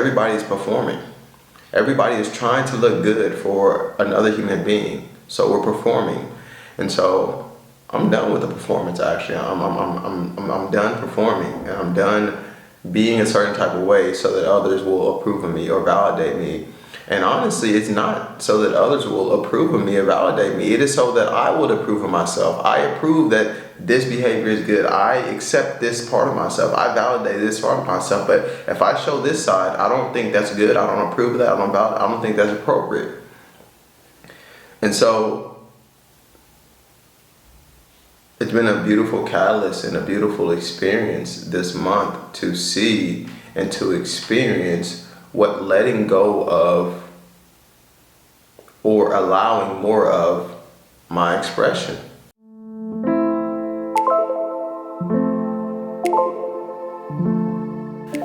Everybody's performing. Everybody is trying to look good for another human being. So we're performing. And so I'm done with the performance actually. I'm done performing, and I'm done being a certain type of way so that others will approve of me or validate me. And honestly, it's not so that others will approve of me or validate me. It is so that I would approve of myself. I approve that this behavior is good. I accept this part of myself. I validate this part of myself. But if I show this side, I don't think that's good. I don't approve of that. I don't think that's appropriate. And so it's been a beautiful catalyst and a beautiful experience this month to see and to experience what letting go of or allowing more of my expression.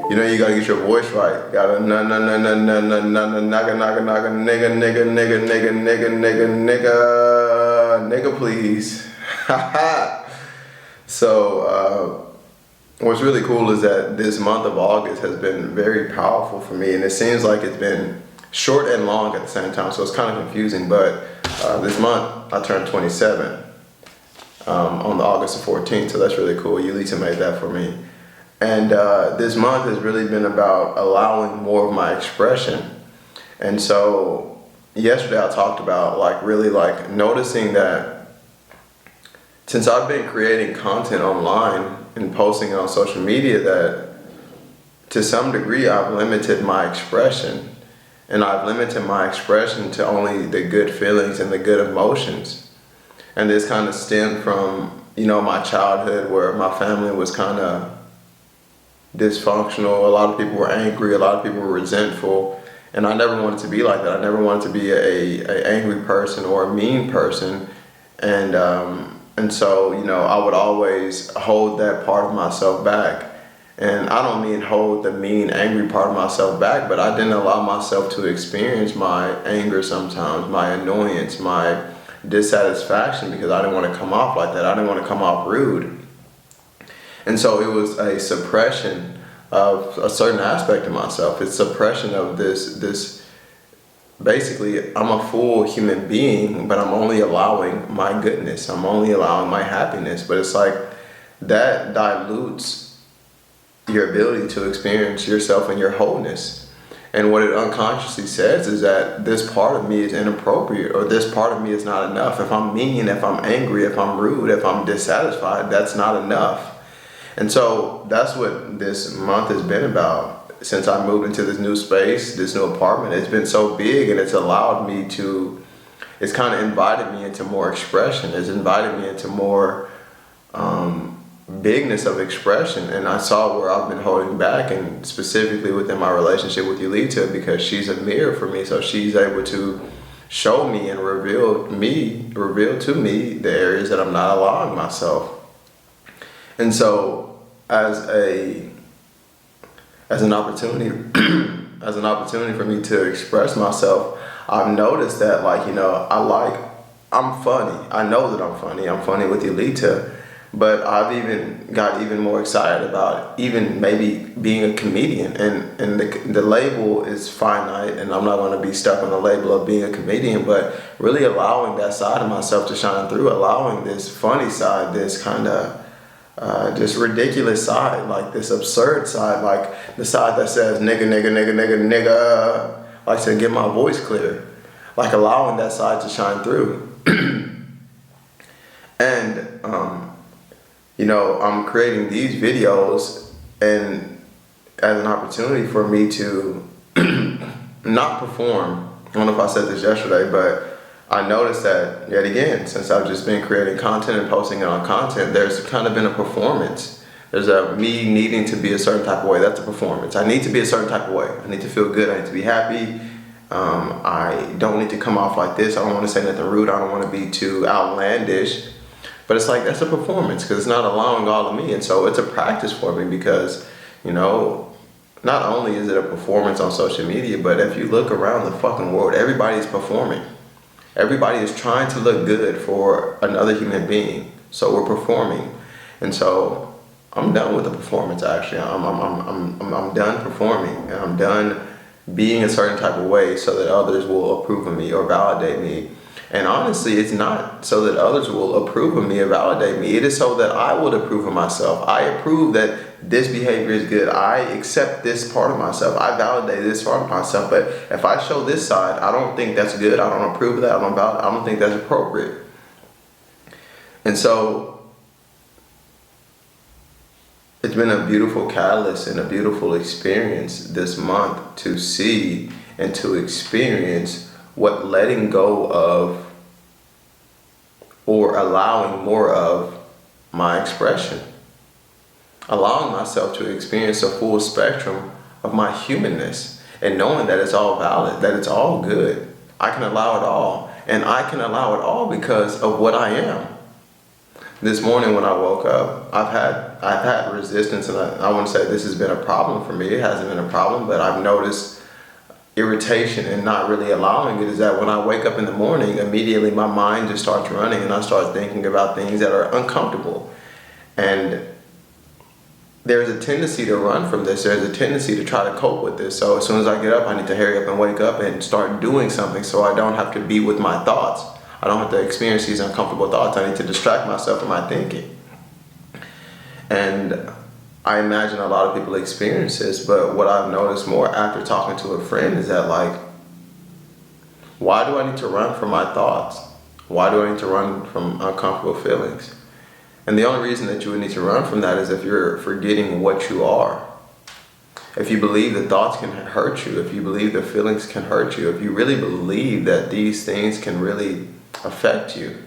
You know, you gotta get your voice right. You gotta nigga please. So what's really cool is that this month of August has been very powerful for me, and it seems like it's been short and long at the same time, so it's kind of confusing. But this month I turned 27 on the August the 14th, so that's really cool. Yulita made that for me. And this month has really been about allowing more of my expression. And so yesterday I talked about really noticing that since I've been creating content online and posting it on social media, that to some degree I've limited my expression. And I've limited my expression to only the good feelings and the good emotions. And this kind of stemmed from, my childhood, where my family was kind of dysfunctional. A lot of people were angry, a lot of people were resentful, and I never wanted to be like that. I never wanted to be a angry person or a mean person. And so, I would always hold that part of myself back. And I don't mean hold the mean, angry part of myself back, but I didn't allow myself to experience my anger sometimes, my annoyance, my dissatisfaction, because I didn't want to come off like that. I didn't want to come off rude. And so it was a suppression of a certain aspect of myself. It's suppression of this. Basically, I'm a full human being, but I'm only allowing my goodness. I'm only allowing my happiness. But it's like that dilutes your ability to experience yourself and your wholeness. And what it unconsciously says is that this part of me is inappropriate, or this part of me is not enough. If I'm mean, if I'm angry, if I'm rude, if I'm dissatisfied, that's not enough. And so that's what this month has been about. Since I moved into this new space, this new apartment, it's been so big, and it's allowed me to, it's kind of invited me into more expression. It's invited me into more bigness of expression. And I saw where I've been holding back, and specifically within my relationship with Yulita, because she's a mirror for me. So she's able to show me and reveal to me the areas that I'm not allowing myself. And so as an opportunity for me to express myself, I've noticed that I'm funny. I know that I'm funny. I'm funny with Yulita, but I've even got even more excited about even maybe being a comedian. And the label is finite, and I'm not going to be stuck on the label of being a comedian, but really allowing that side of myself to shine through, allowing this funny side, this kind of this ridiculous side, like this absurd side, like the side that says nigga, like to get my voice clear, like allowing that side to shine through. And I'm creating these videos and as an opportunity for me to not perform. I don't know if I said this yesterday, but I noticed that yet again, since I've just been creating content and posting it on content, there's kind of been a performance. There's me needing to be a certain type of way. That's a performance. I need to be a certain type of way. I need to feel good. I need to be happy. I don't need to come off like this. I don't want to say nothing rude. I don't want to be too outlandish. But it's like, that's a performance, because it's not allowing all of me. And so it's a practice for me, because, not only is it a performance on social media, but if you look around the fucking world, everybody's performing. Everybody is trying to look good for another human being. So we're performing. And so I'm done with the performance. Actually, I'm done performing, and I'm done being a certain type of way so that others will approve of me or validate me. And honestly, it's not so that others will approve of me or validate me. It is so that I will approve of myself. I approve that this behavior is good. I accept this part of myself. I validate this part of myself. But if I show this side, I don't think that's good. I don't approve of that. I don't think that's appropriate. And so it's been a beautiful catalyst and a beautiful experience this month to see and to experience what letting go of or allowing more of my expression. Allowing myself to experience a full spectrum of my humanness and knowing that it's all valid, that it's all good. I can allow it all. And I can allow it all because of what I am. This morning when I woke up, I've had resistance, and I wouldn't say this has been a problem for me. It hasn't been a problem, but I've noticed irritation and not really allowing it. Is that when I wake up in the morning, immediately my mind just starts running and I start thinking about things that are uncomfortable. And there's a tendency to run from this. There's a tendency to try to cope with this. So as soon as I get up, I need to hurry up and wake up and start doing something so I don't have to be with my thoughts. I don't have to experience these uncomfortable thoughts. I need to distract myself from my thinking. And I imagine a lot of people experience this, but what I've noticed more after talking to a friend is that, like, why do I need to run from my thoughts? Why do I need to run from uncomfortable feelings? And the only reason that you would need to run from that is if you're forgetting what you are. If you believe that thoughts can hurt you, if you believe that feelings can hurt you, if you really believe that these things can really affect you.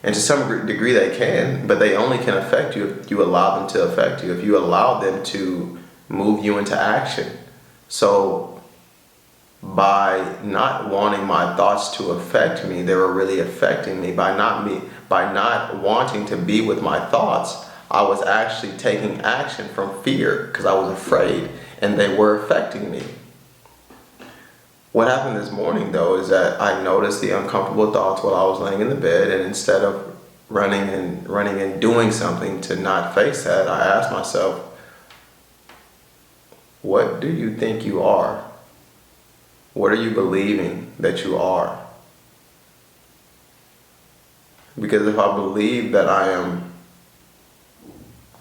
And to some degree they can, but they only can affect you if you allow them to affect you, if you allow them to move you into action. So by not wanting my thoughts to affect me, they were really affecting me. By not wanting to be with my thoughts, I was actually taking action from fear because I was afraid, and they were affecting me. What happened this morning, though, is that I noticed the uncomfortable thoughts while I was laying in the bed, and instead of running and doing something to not face that, I asked myself, what do you think you are? What are you believing that you are? Because if I believe that I am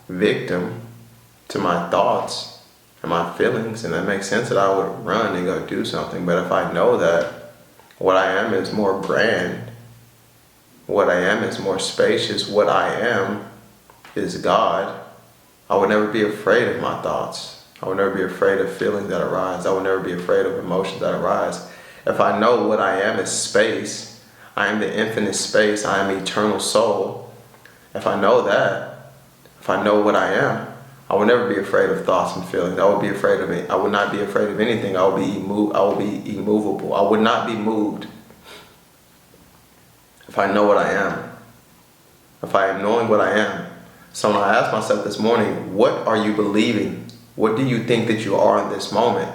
victim to my thoughts and my feelings, and that makes sense that I would run and go do something. But if I know that what I am is more grand, what I am is more spacious, what I am is God, I would never be afraid of my thoughts. I would never be afraid of feelings that arise. I would never be afraid of emotions that arise. If I know what I am is space, I am the infinite space, I am eternal soul. If I know that, if I know what I am, I would never be afraid of thoughts and feelings. I would be afraid of it. I would not be afraid of anything. I would be immovable. I would not be moved if I know what I am. If I am knowing what I am. So when I asked myself this morning, what are you believing? What do you think that you are in this moment?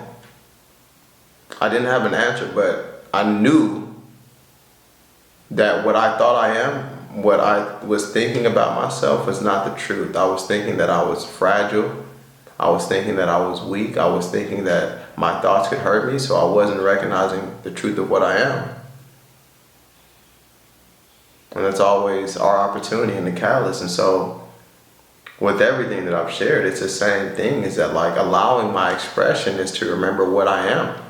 I didn't have an answer, but I knew that what I thought I am, what I was thinking about myself, was not the truth. I was thinking that I was fragile. I was thinking that I was weak. I was thinking that my thoughts could hurt me, so I wasn't recognizing the truth of what I am. And that's always our opportunity and the catalyst. And so with everything that I've shared, it's the same thing, is that, like, allowing my expression is to remember what I am.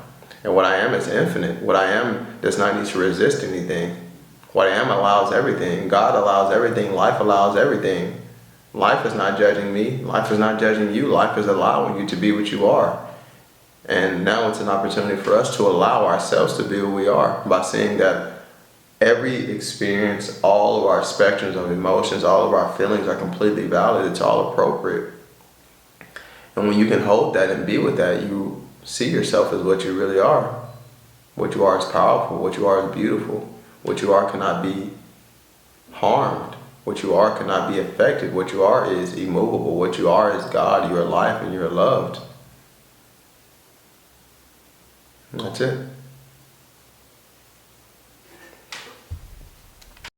And what I am is infinite. What I am does not need to resist anything. What I am allows everything. God allows everything. Life allows everything. Life is not judging me. Life is not judging you. Life is allowing you to be what you are. And now it's an opportunity for us to allow ourselves to be who we are by seeing that every experience, all of our spectrums of emotions, all of our feelings are completely valid. It's all appropriate. And when you can hold that and be with that, you see yourself as what you really are. What you are is powerful. What you are is beautiful. What you are cannot be harmed. What you are cannot be affected. What you are is immovable. What you are is God. You are life and you are loved. And that's it.